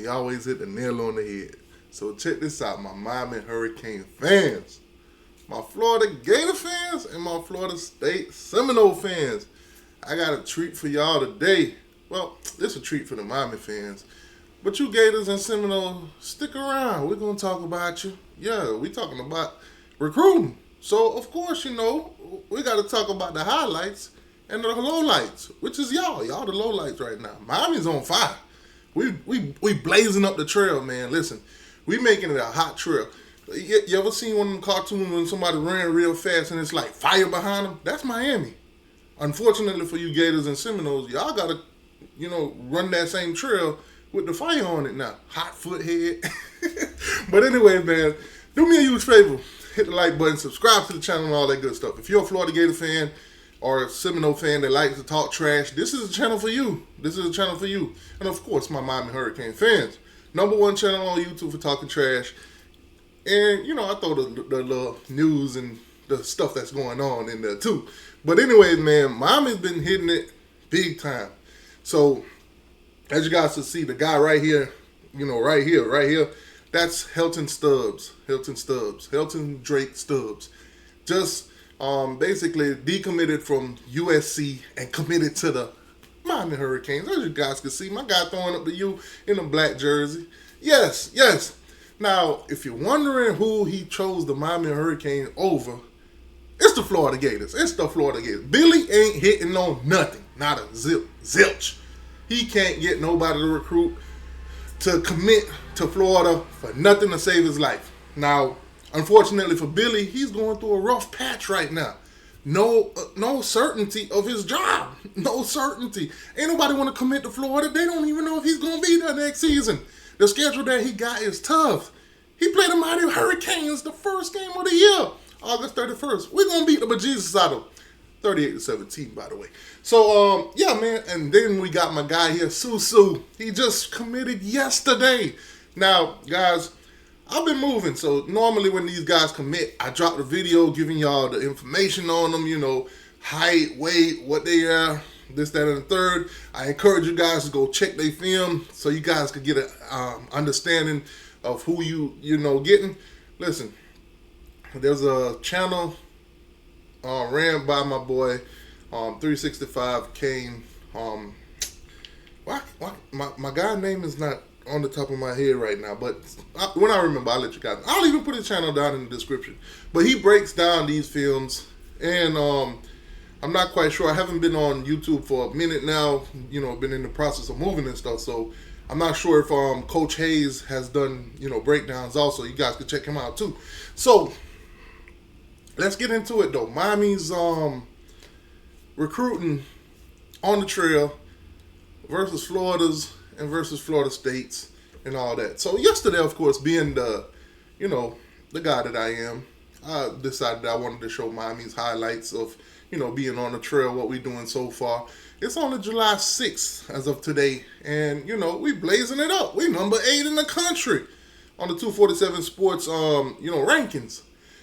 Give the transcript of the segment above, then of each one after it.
He always hit the nail on the head. So check this out, my Miami Hurricane fans, my Florida Gator fans, and my Florida State Seminole fans. I got a treat for y'all today. Well, this is a treat for the Miami fans. But you Gators and Seminoles, stick around. We're going to talk about you. Yeah, we're talking about recruiting. So, of course, we got to talk about the highlights and the lowlights, which is y'all. Y'all the lowlights right now. Miami's on fire. We blazing up the trail, man. Listen, we making it a hot trail. You ever seen one of them cartoons when somebody ran real fast and it's like fire behind them? That's Miami. Unfortunately for you Gators and Seminoles, y'all got to, run that same trail with the fire on it now. Hot foot-head. But anyway, man, do me a huge favor. Hit the like button, subscribe to the channel and all that good stuff. If you're a Florida Gator fan or a Seminole fan that likes to talk trash, this is a channel for you. This is a channel for you. And of course, my Miami Hurricane fans. #1 channel on YouTube for talking trash. And, I throw the little news and the stuff that's going on in there too. But anyways, man, Miami's been hitting it big time. So, as you guys can see, the guy right here, right here, that's Helton Drake Stubbs. Just basically decommitted from USC and committed to the Miami Hurricanes. As you guys can see, my guy throwing up to you in a black jersey. Yes. Now, if you're wondering who he chose the Miami Hurricane over, it's the Florida Gators. Billy ain't hitting on nothing. Not a zilch. He can't get nobody to recruit to commit to Florida for nothing to save his life. Now, unfortunately for Billy, he's going through a rough patch right now. No certainty of his job. No certainty. Ain't nobody want to commit to Florida. They don't even know if he's going to be there next season. The schedule that he got is tough. He played the Mighty Hurricanes the first game of the year, August 31st. We're going to beat the bejesus out of them. 38-17, by the way. So, yeah, man. And then we got my guy here, Susu. He just committed yesterday. Now, guys, I've been moving. So, normally when these guys commit, I drop the video giving y'all the information on them, height, weight, what they are, this, that, and the third. I encourage you guys to go check their film so you guys could get an understanding of who you getting. Listen, there's a channel ran by my boy 365 Kane. My guy's name is not on the top of my head right now, but when I remember, I'll let you guys. I'll even put his channel down in the description. But he breaks down these films, and I'm not quite sure. I haven't been on YouTube for a minute now. Been in the process of moving and stuff, so I'm not sure if Coach Hayes has done breakdowns also. You guys can check him out too. So let's get into it though. Miami's recruiting on the trail versus Florida's and versus Florida State's and all that. So yesterday, of course, being the guy that I am, I decided I wanted to show Miami's highlights of being on the trail, what we're doing so far. It's only July 6th as of today, and we blazing it up. We number 8 in the country on the 247 Sports rankings.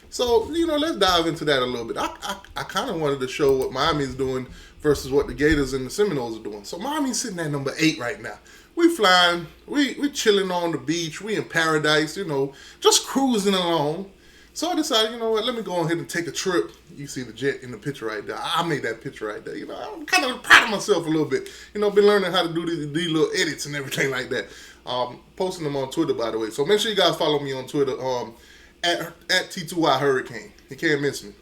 So, let's dive into that a little bit. I kind of wanted to show what Miami's doing versus what the Gators and the Seminoles are doing. So, Miami's sitting at number 8 right now. We flying. We chilling on the beach. We in paradise, just cruising along. So, I decided, let me go ahead and take a trip. You see the jet in the picture right there. I made that picture right there. I'm kind of proud of myself a little bit. Been learning how to do these little edits and everything like that. Posting them on Twitter, by the way. So, make sure you guys follow me on Twitter. At T2Y Hurricane. You can't miss me.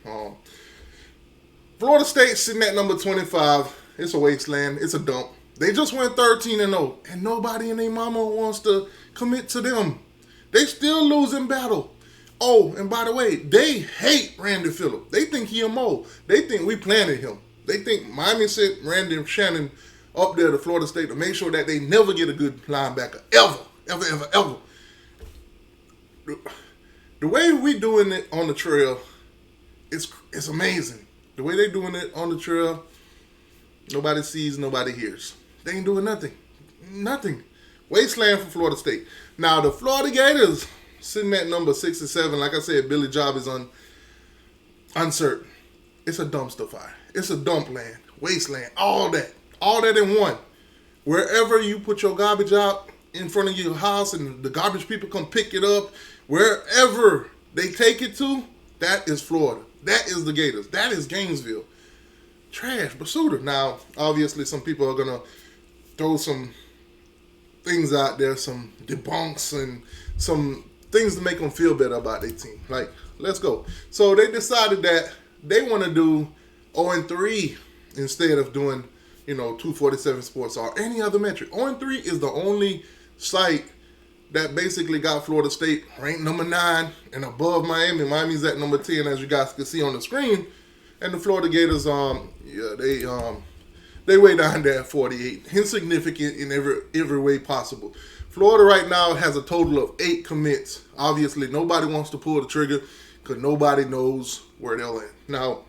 Florida State sitting at number 25. It's a wasteland. It's a dump. They just went 13-0, and nobody and their mama wants to commit to them. They still losing battle. Oh, and by the way, they hate Randy Phillip. They think he a mole. They think we planted him. They think Miami sent Randy Shannon up there to Florida State to make sure that they never get a good linebacker. Ever. The way we doing it on the trail, it's amazing. The way they doing it on the trail, nobody sees, nobody hears. They ain't doing nothing. Wasteland for Florida State. Now the Florida Gators sitting at number 6 and 7. Like I said, Billy Job is uncertain. It's a dumpster fire. It's a dump land, wasteland, all that in one. Wherever you put your garbage out, in front of your house and the garbage people come pick it up. Wherever they take it to, that is Florida. That is the Gators. That is Gainesville. Trash, Basuda. Now, obviously, some people are going to throw some things out there, some debunks and some things to make them feel better about their team. Like, let's go. So they decided that they want to do 0-3 instead of doing, 247 Sports or any other metric. 0-3 is the only site that basically got Florida State ranked number 9 and above Miami. Miami's at number 10, as you guys can see on the screen. And the Florida Gators, they way down there at 48. Insignificant in every way possible. Florida right now has a total of 8 commits. Obviously, nobody wants to pull the trigger because nobody knows where they'll land. Now,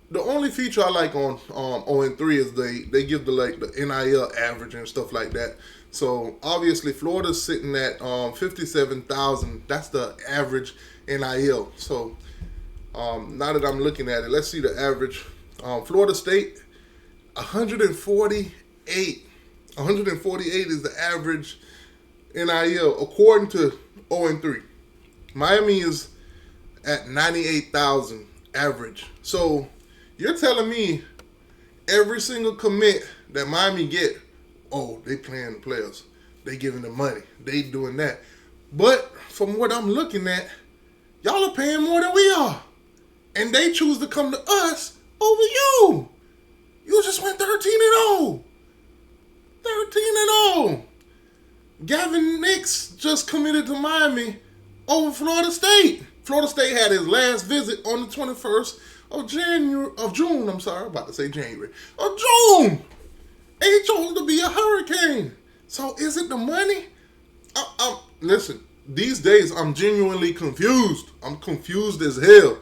the only feature I like on 0-3 is they give the NIL average and stuff like that. So obviously Florida's sitting at 57,000. That's the average NIL. So now that I'm looking at it, let's see the average. Florida State 148. 148 is the average NIL according to 0-3. Miami is at 98,000 average. So you're telling me every single commit that Miami get, they playing the players. They giving them money. They doing that. But from what I'm looking at, y'all are paying more than we are. And they choose to come to us over you. You just went 13-0. 13-0. Gavin Nix just committed to Miami over Florida State. Florida State had his last visit on the 21st of June. I'm sorry, I'm about to say January. Of June. And he chose to be a Hurricane. So is it the money? Listen, these days I'm genuinely confused. I'm confused as hell.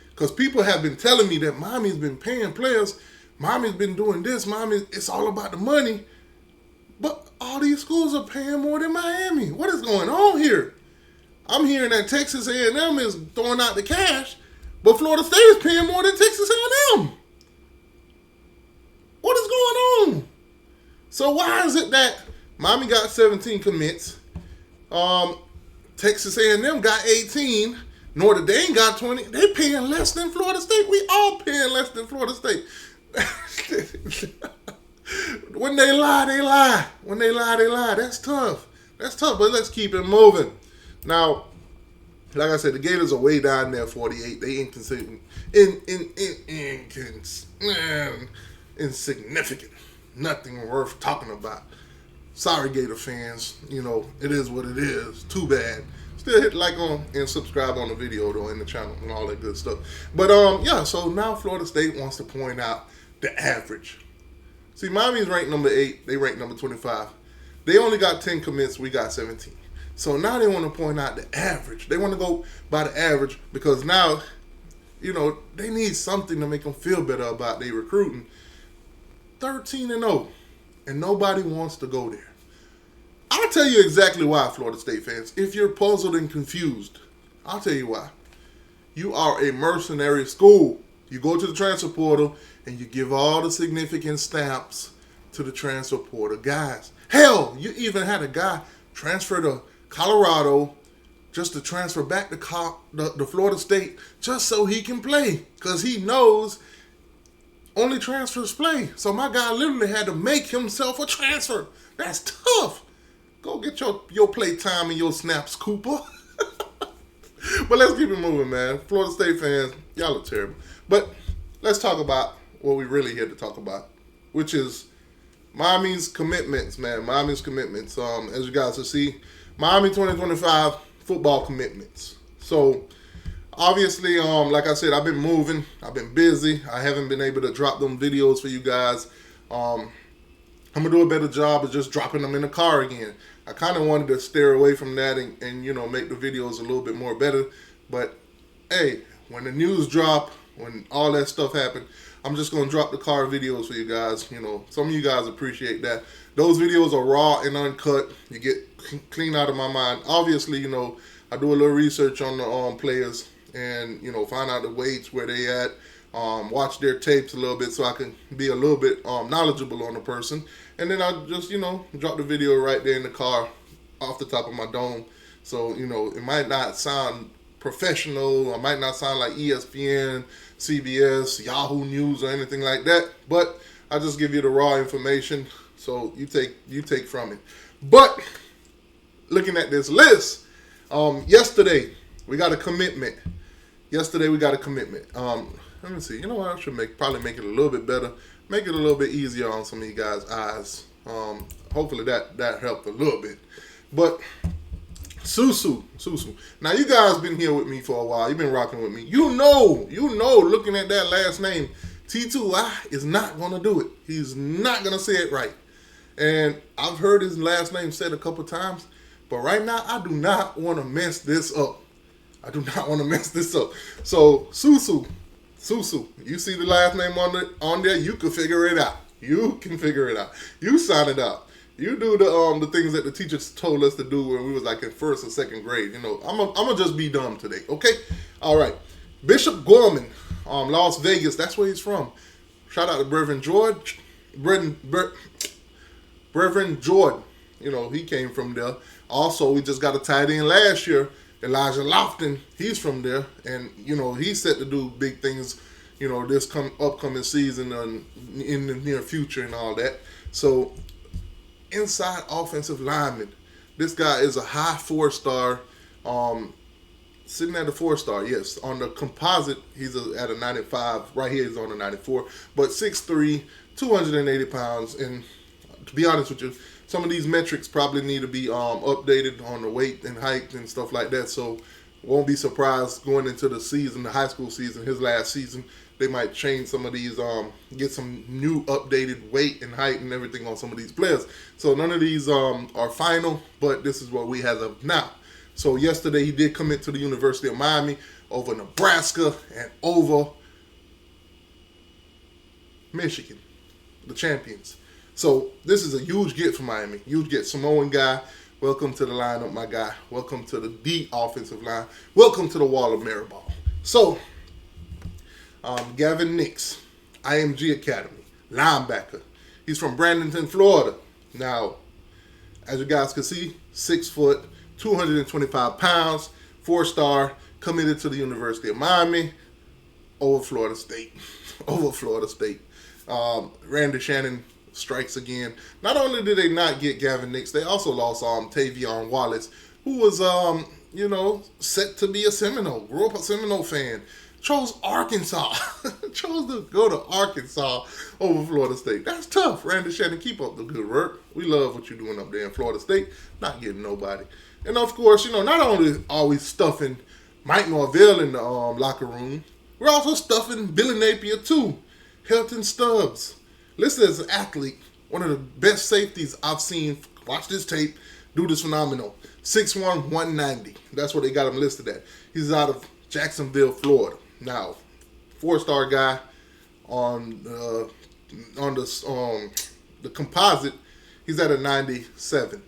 Because people have been telling me that Miami's been paying players. Miami's been doing this. It's all about the money. But all these schools are paying more than Miami. What is going on here? I'm hearing that Texas A&M is throwing out the cash, but Florida State is paying more than Texas A&M. What is going on? So why is it that Miami got 17 commits, Texas A&M got 18, Notre Dame got 20? They paying less than Florida State. We all paying less than Florida State. When they lie, they lie. When they lie, they lie. That's tough. But let's keep it moving. Now, like I said, the Gators are way down there, 48. They insignificant. Nothing worth talking about. Sorry, Gator fans. It is what it is. Too bad. Still hit like on and subscribe on the video though, in the channel and all that good stuff. But so now Florida State wants to point out the average. See, Miami's ranked number 8. They ranked number 25. They only got 10 commits. We got 17. So now they want to point out the average. They want to go by the average because now, they need something to make them feel better about their recruiting. 13-0, and nobody wants to go there. I'll tell you exactly why, Florida State fans. If you're puzzled and confused, I'll tell you why. You are a mercenary school. You go to the transfer portal and you give all the significant stamps to the transfer portal guys. Hell, you even had a guy transfer to Colorado just to transfer back to the Florida State just so he can play because he knows only transfers play. So my guy literally had to make himself a transfer. That's tough. Go get your play time and your snaps, Cooper. But let's keep it moving, man. Florida State fans, y'all are terrible. But let's talk about what we really here to talk about, which is Miami's commitments, man. Miami's commitments. As you guys will see, Miami 2025 football commitments. So obviously, like I said, I've been moving. I've been busy. I haven't been able to drop them videos for you guys. I'm going to do a better job of just dropping them in the car again. I kind of wanted to steer away from that and make the videos a little bit more better. But, hey, when the news drop, when all that stuff happened, I'm just going to drop the car videos for you guys. Some of you guys appreciate that. Those videos are raw and uncut. You get clean out of my mind. Obviously, I do a little research on the players and, find out the weights, where they at, watch their tapes a little bit so I can be a little bit knowledgeable on the person. And then I just, drop the video right there in the car off the top of my dome. So, it might not sound professional. I might not sound like ESPN, CBS, Yahoo News, or anything like that. But I just give you the raw information so you take from it. But looking at this list, yesterday we got a commitment. Let me see. You know what? I should probably make it a little bit better. Make it a little bit easier on some of you guys' eyes. Hopefully that helped a little bit. But Susu. Now you guys been here with me for a while. You've been rocking with me. You know, looking at that last name, T2I is not gonna do it. He's not gonna say it right. And I've heard his last name said a couple times, but right now I do not want to mess this up. So Susu, you see the last name on there, you can figure it out. You sign it out. You do the things that the teachers told us to do when we was like in first or second grade. I'm gonna just be dumb today, okay? All right. Bishop Gorman, Las Vegas, that's where he's from. Shout out to Reverend George. Reverend Jordan, he came from there. Also, we just got a tight end last year, Elijah Lofton. He's from there, and he's set to do big things, this upcoming season and in the near future and all that. So, inside offensive lineman, this guy is a high 4-star, sitting at a 4-star. Yes, on the composite, he's at a 95. Right here, he's on a 94, but 6'3", 280 pounds, and to be honest with you, some of these metrics probably need to be updated on the weight and height and stuff like that. So won't be surprised going into the season, the high school season, his last season, they might change some of these, get some new updated weight and height and everything on some of these players. So none of these are final, but this is what we have of now. So yesterday he did commit to the University of Miami over Nebraska and over Michigan, the champions. So this is a huge get for Miami. Huge get. Samoan guy, welcome to the lineup, my guy. Welcome to the D offensive line. Welcome to the Wall of Mariball. So, Gavin Nix, IMG Academy, linebacker. He's from Bradenton, Florida. Now, as you guys can see, 6 foot, 225 pounds, 4-star, committed to the University of Miami over Florida State. Randy Shannon strikes again. Not only did they not get Gavin Nix, they also lost Tavion Wallace, who was set to be a Seminole, grew up a Seminole fan, chose Arkansas, chose to go to Arkansas over Florida State. That's tough. Randy Shannon, keep up the good work. We love what you're doing up there in Florida State, not getting nobody. And of course, not only are we stuffing Mike Norvell in the locker room, we're also stuffing Billy Napier too. Hilton Stubbs, listed as an athlete, one of the best safeties I've seen. Watch this tape. Dude is phenomenal. 6'1", 190. That's what they got him listed at. He's out of Jacksonville, Florida. Now, 4-star guy on the composite. He's at a 97,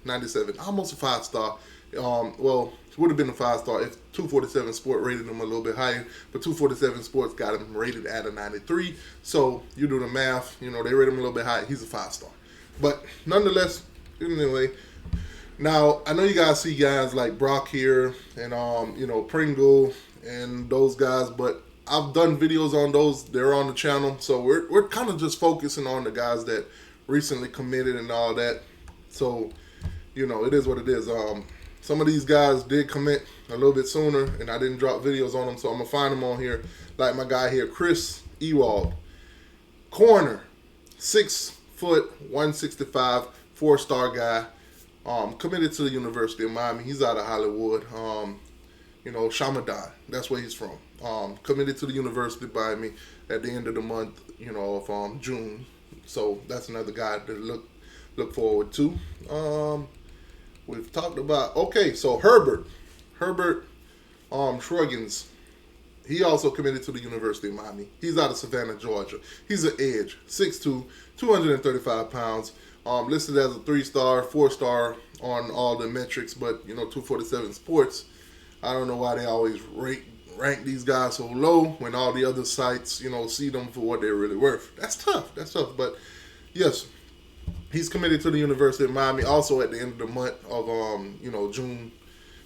almost a 5-star. Would have been a 5-star if 247 Sport rated him a little bit higher, but 247 Sports got him rated at a 93. So you do the math, they rate him a little bit higher. He's a 5-star. But nonetheless, anyway, now I know you guys see guys like Brock here and Pringle and those guys, but I've done videos on those. They're on the channel, so we're kind of just focusing on the guys that recently committed and all that. So it is what it is. Some of these guys did commit a little bit sooner, and I didn't drop videos on them, so I'm going to find them on here. Like my guy here, Chris Ewald. Corner, 6 foot, 165, 4-star guy. Committed to the University of Miami. He's out of Hollywood. Shamadan, that's where he's from. Committed to the University of Miami at the end of the month, of June. So that's another guy to look forward to. We've talked about, so Herbert Shruggins, he also committed to the University of Miami. He's out of Savannah, Georgia. He's an edge, 6'2", 235 pounds, listed as a 3-star, 4-star on all the metrics, but 247 Sports, I don't know why they always rate rank these guys so low when all the other sites, see them for what they're really worth. That's tough. That's tough. But yes, he's committed to the University of Miami. Also at the end of the month of June.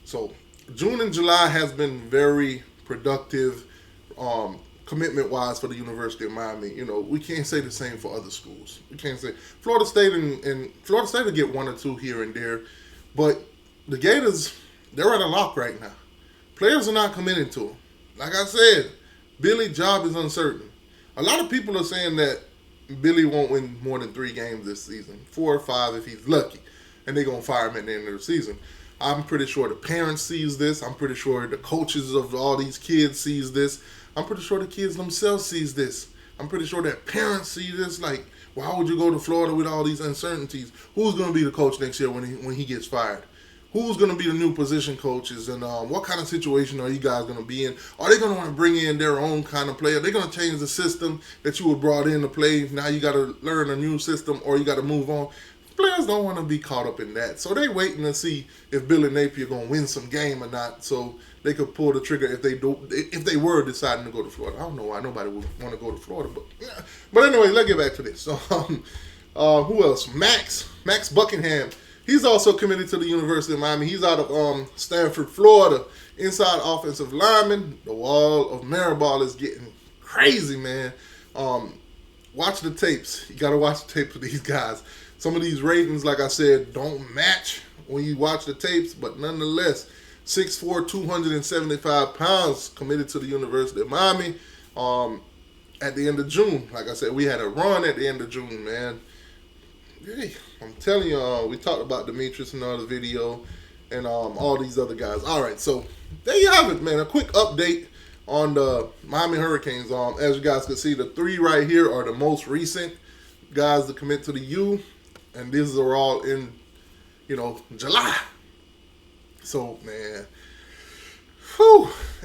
So June and July has been very productive, commitment wise for the University of Miami. We can't say the same for other schools. We can't say Florida State and Florida State will get one or two here and there, but the Gators, they're at a lock right now. Players are not committing to him. Like I said, Billy's job is uncertain. A lot of people are saying that Billy won't win more than 3 games this season, 4 or 5 if he's lucky, and they're gonna fire him at the end of the season. I'm pretty sure the parents sees this. I'm pretty sure the coaches of all these kids sees this. I'm pretty sure the kids themselves sees this. I'm pretty sure that parents see this. Like, why would you go to Florida with all these uncertainties? Who's gonna be the coach next year when he gets fired? Who's going to be the new position coaches, and what kind of situation are you guys going to be in? Are they going to want to bring in their own kind of player? They're going to change the system that you were brought in to play. Now you got to learn a new system, or you got to move on. Players don't want to be caught up in that, so they waiting to see if Billy Napier going to win some game or not, so they could pull the trigger if they were deciding to go to Florida. I don't know why nobody would want to go to Florida, but yeah. But anyway, let's get back to this. So, who else? Max Buckingham. He's also committed to the University of Miami. He's out of Stanford, Florida. Inside offensive lineman. The wall of Mariball is getting crazy, man. Watch the tapes. You got to watch the tapes with these guys. Some of these ratings, like I said, don't match when you watch the tapes, but nonetheless, 6'4", 275 pounds, committed to the University of Miami at the end of June. Like I said, we had a run at the end of June, man. Hey, I'm telling you, we talked about Demetrius in another video and all these other guys. All right, so there you have it, man. A quick update on the Miami Hurricanes. As you guys can see, the 3 right here are the most recent guys to commit to the U, and these are all in, July. So, man,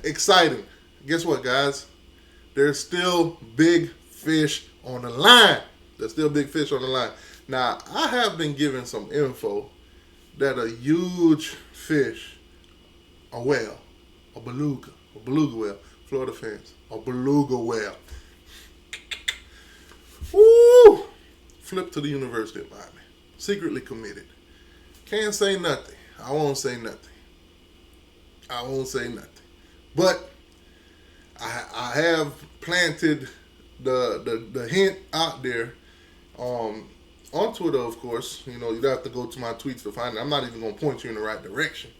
exciting. Guess what, guys? There's still big fish on the line. There's still big fish on the line. Now, I have been given some info that a huge fish, a whale, a beluga whale, Florida fans, a beluga whale, flipped to the University of Miami, secretly committed. Can't say nothing. I won't say nothing. But I have planted the hint out there. On Twitter, of course, you have to go to my tweets to find it. I'm not even going to point you in the right direction.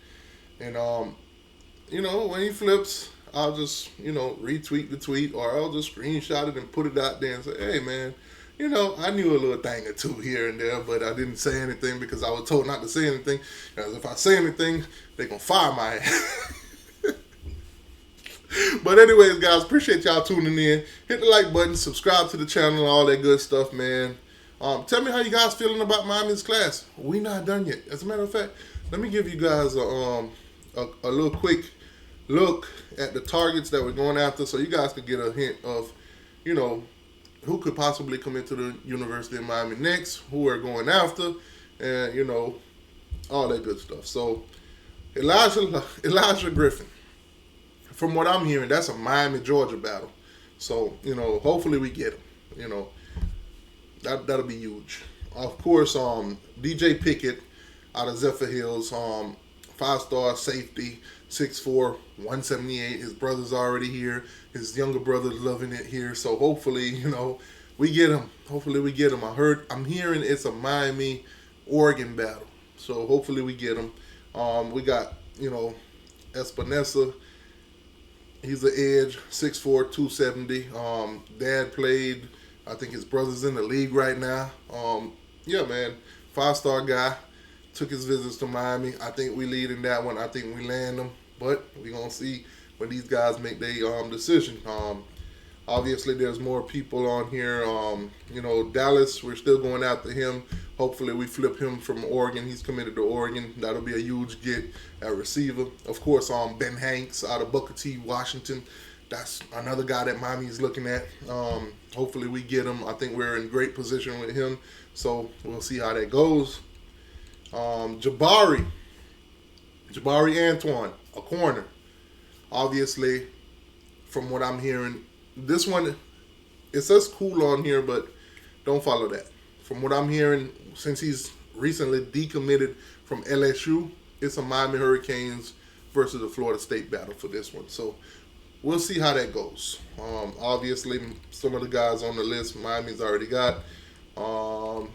And, when he flips, I'll just, retweet the tweet, or I'll just screenshot it and put it out there and say, hey, man, I knew a little thing or two here and there, but I didn't say anything because I was told not to say anything. Because if I say anything, they're going to fire my ass. But anyways, guys, appreciate y'all tuning in. Hit the like button, subscribe to the channel, all that good stuff, man. Tell me how you guys feeling about Miami's class. We not done yet. As a matter of fact, let me give you guys a little quick look at the targets that we're going after, so you guys can get a hint of, who could possibly come into the University of Miami next, who we're going after, and all that good stuff. So Elijah Griffin. From what I'm hearing, that's a Miami Georgia battle. So hopefully we get him. That'll be huge. Of course, DJ Pickett out of Zephyr Hills, 5-star safety, 6'4", 178. His brother's already here. His younger brother's loving it here. So hopefully, we get him. I'm hearing it's a Miami Oregon battle. So hopefully we get him. We got, Espinosa. He's an edge, 6'4", 270. Dad played. I think his brother's in the league right now. Yeah, man, 5-star guy. Took his visits to Miami. I think we lead in that one. I think we land them. But we're going to see when these guys make their decision. Obviously, there's more people on here. Dallas, we're still going after him. Hopefully, we flip him from Oregon. He's committed to Oregon. That'll be a huge get at receiver. Of course, Ben Hanks out of Booker T, Washington. That's another guy that Miami is looking at. Hopefully, we get him. I think we're in great position with him. So, we'll see how that goes. Jabari Antoine, a corner. Obviously, from what I'm hearing. This one, it says cool on here, but don't follow that. From what I'm hearing, since he's recently decommitted from LSU, it's a Miami Hurricanes versus the Florida State battle for this one. So we'll see how that goes. Obviously, some of the guys on the list Miami's already got. Um,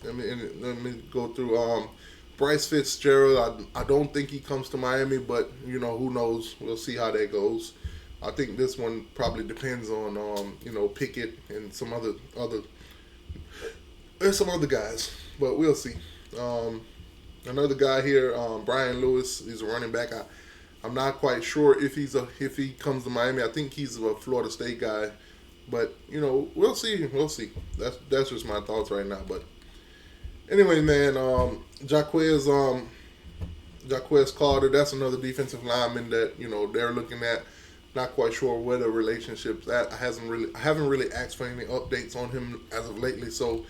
let me go through. Bryce Fitzgerald. I don't think he comes to Miami, but who knows? We'll see how that goes. I think this one probably depends on Pickett and some other guys, but we'll see. Another guy here, Brian Lewis. He's a running back. I'm not quite sure if he comes to Miami. I think he's a Florida State guy, but we'll see. We'll see. That's just my thoughts right now. But anyway, man, Jaquez Carter. That's another defensive lineman that they're looking at. Not quite sure where the relationship's at. I haven't really asked for any updates on him as of lately, so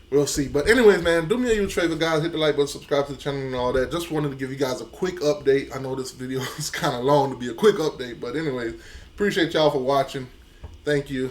we'll see. But anyways, man, do me a huge favor, guys. Hit the like button, subscribe to the channel and all that. Just wanted to give you guys a quick update. I know this video is kind of long to be a quick update, but anyways, appreciate y'all for watching. Thank you.